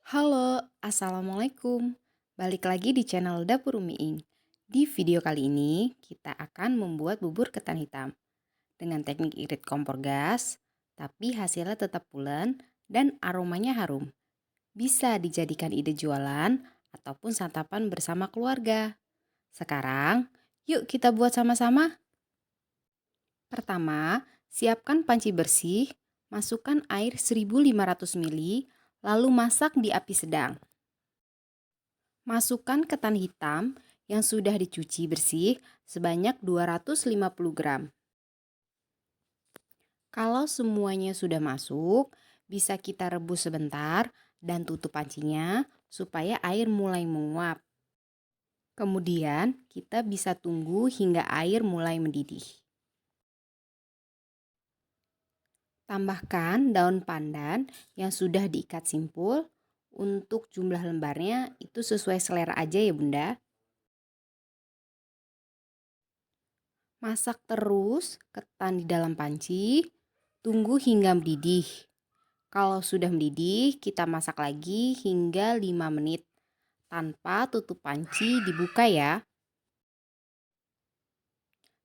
Halo, Assalamualaikum. Balik lagi di channel Dapur Umi Ing. Di video kali ini, kita akan membuat bubur ketan hitam dengan teknik irit kompor gas, tapi hasilnya tetap pulen dan aromanya harum. Bisa dijadikan ide jualan ataupun santapan bersama keluarga. Sekarang, yuk kita buat sama-sama. Pertama, siapkan panci bersih, masukkan air 1500 ml, lalu masak di api sedang. Masukkan ketan hitam yang sudah dicuci bersih sebanyak 250 gram. Kalau semuanya sudah masuk, bisa kita rebus sebentar dan tutup pancinya supaya air mulai menguap. Kemudian kita bisa tunggu hingga air mulai mendidih. Tambahkan daun pandan yang sudah diikat simpul. Untuk jumlah lembarnya itu sesuai selera aja ya Bunda. Masak terus ketan di dalam panci, tunggu hingga mendidih. Kalau sudah mendidih, kita masak lagi hingga 5 menit tanpa tutup panci dibuka ya.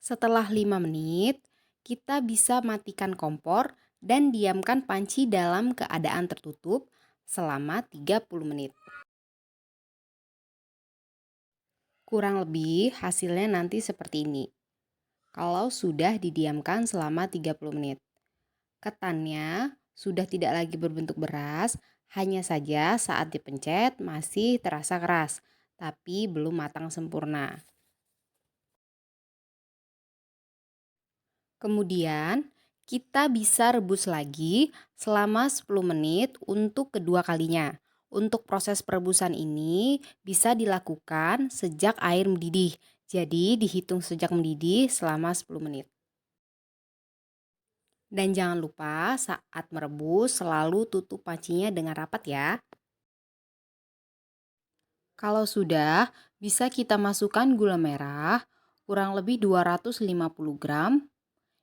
Setelah 5 menit, kita bisa matikan kompor dan diamkan panci dalam keadaan tertutup selama 30 menit. Kurang lebih hasilnya nanti seperti ini. Kalau sudah didiamkan selama 30 menit. Ketannya sudah tidak lagi berbentuk beras, hanya saja saat dipencet masih terasa keras, tapi belum matang sempurna. Kemudian, kita bisa rebus lagi selama 10 menit untuk kedua kalinya. Untuk proses perebusan ini bisa dilakukan sejak air mendidih. Jadi dihitung sejak mendidih selama 10 menit. Dan jangan lupa saat merebus selalu tutup pancinya dengan rapat ya. Kalau sudah, bisa kita masukkan gula merah kurang lebih 250 gram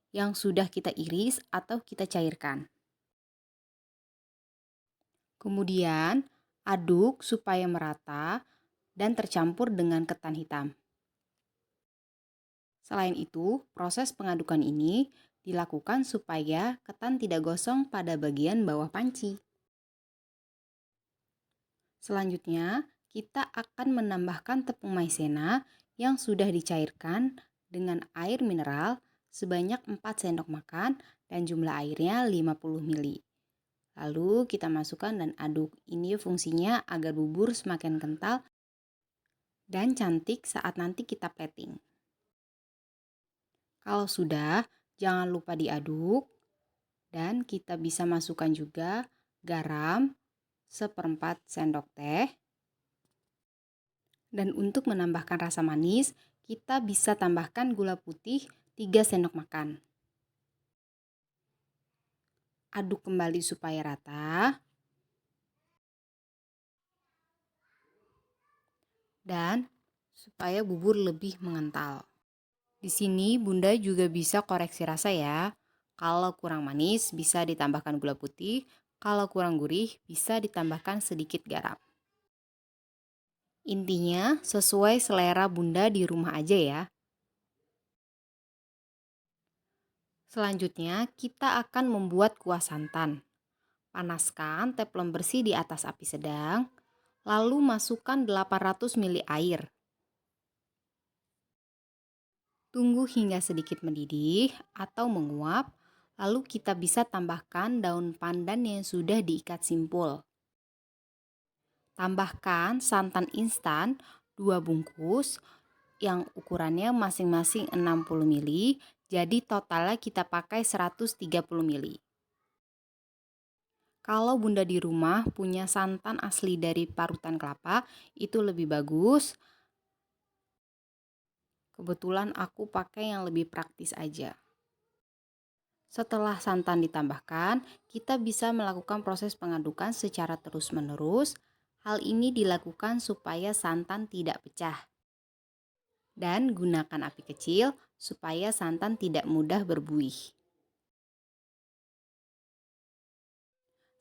yang sudah kita iris atau kita cairkan. Kemudian, aduk supaya merata dan tercampur dengan ketan hitam. Selain itu, proses pengadukan ini dilakukan supaya ketan tidak gosong pada bagian bawah panci. Selanjutnya, kita akan menambahkan tepung maizena yang sudah dicairkan dengan air mineral sebanyak 4 sendok makan dan jumlah airnya 50 ml. Lalu kita masukkan dan aduk. Ini fungsinya agar bubur semakin kental dan cantik saat nanti kita plating. Kalau sudah, jangan lupa diaduk dan kita bisa masukkan juga garam 1/4 sendok teh. Dan untuk menambahkan rasa manis, kita bisa tambahkan gula putih 3 sendok makan. Aduk kembali supaya rata. Dan supaya bubur lebih mengental. Di sini Bunda juga bisa koreksi rasa ya. Kalau kurang manis bisa ditambahkan gula putih, kalau kurang gurih bisa ditambahkan sedikit garam. Intinya sesuai selera Bunda di rumah aja ya. Selanjutnya kita akan membuat kuah santan. Panaskan teflon bersih di atas api sedang, lalu masukkan 800 ml air. Tunggu hingga sedikit mendidih atau menguap, lalu kita bisa tambahkan daun pandan yang sudah diikat simpul. Tambahkan santan instan 2 bungkus yang ukurannya masing-masing 60 ml, jadi totalnya kita pakai 130 ml. Kalau Bunda di rumah punya santan asli dari parutan kelapa, itu lebih bagus. Kebetulan aku pakai yang lebih praktis aja. Setelah santan ditambahkan, kita bisa melakukan proses pengadukan secara terus-menerus. Hal ini dilakukan supaya santan tidak pecah. Dan gunakan api kecil supaya santan tidak mudah berbuih.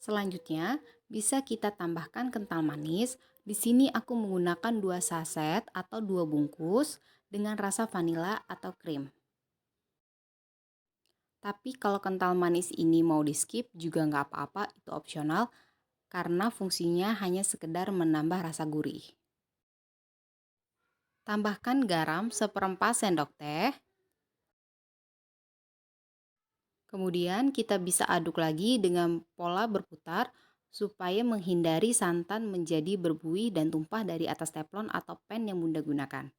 Selanjutnya, bisa kita tambahkan kental manis. Di sini aku menggunakan 2 saset atau 2 bungkus dengan rasa vanila atau krim. Tapi kalau kental manis ini mau di skip juga nggak apa-apa, itu opsional karena fungsinya hanya sekedar menambah rasa gurih. Tambahkan garam seperempat sendok teh. Kemudian kita bisa aduk lagi dengan pola berputar supaya menghindari santan menjadi berbuih dan tumpah dari atas teflon atau pan yang Bunda gunakan.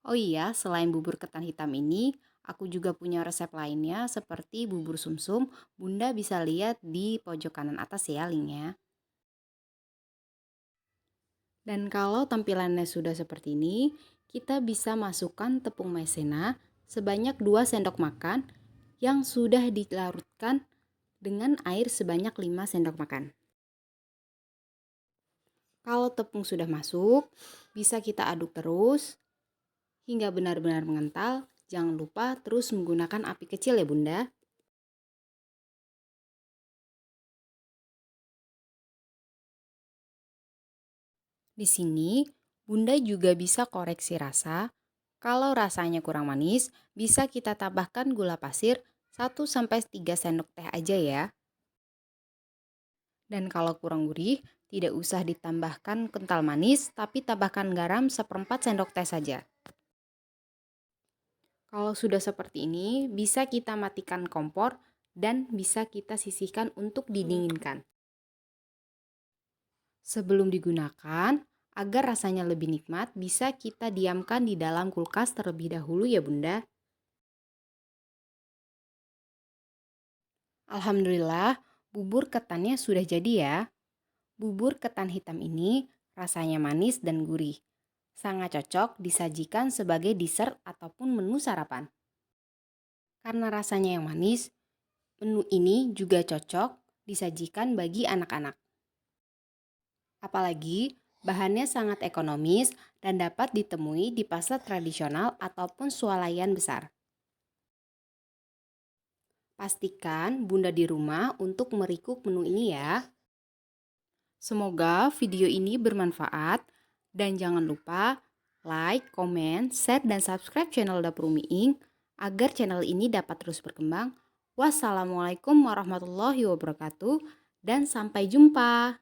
Oh iya, selain bubur ketan hitam ini, aku juga punya resep lainnya seperti bubur sumsum. Bunda bisa lihat di pojok kanan atas ya linknya. Dan kalau tampilannya sudah seperti ini, kita bisa masukkan tepung maizena sebanyak 2 sendok makan yang sudah dilarutkan dengan air sebanyak 5 sendok makan. Kalau tepung sudah masuk, bisa kita aduk terus hingga benar-benar mengental. Jangan lupa terus menggunakan api kecil ya Bunda. Di sini, Bunda juga bisa koreksi rasa. Kalau rasanya kurang manis, bisa kita tambahkan gula pasir 1-3 sendok teh aja ya. Dan kalau kurang gurih, tidak usah ditambahkan kental manis, tapi tambahkan garam seperempat sendok teh saja. Kalau sudah seperti ini, bisa kita matikan kompor dan bisa kita sisihkan untuk didinginkan. Sebelum digunakan, agar rasanya lebih nikmat, bisa kita diamkan di dalam kulkas terlebih dahulu ya Bunda. Alhamdulillah, bubur ketannya sudah jadi ya. Bubur ketan hitam ini rasanya manis dan gurih. Sangat cocok disajikan sebagai dessert ataupun menu sarapan. Karena rasanya yang manis, menu ini juga cocok disajikan bagi anak-anak. Apalagi bahannya sangat ekonomis dan dapat ditemui di pasar tradisional ataupun swalayan besar. Pastikan Bunda di rumah untuk merikuk menu ini ya. Semoga video ini bermanfaat dan jangan lupa like, komen, share, dan subscribe channel Dapur Umi Ing agar channel ini dapat terus berkembang. Wassalamualaikum warahmatullahi wabarakatuh dan sampai jumpa.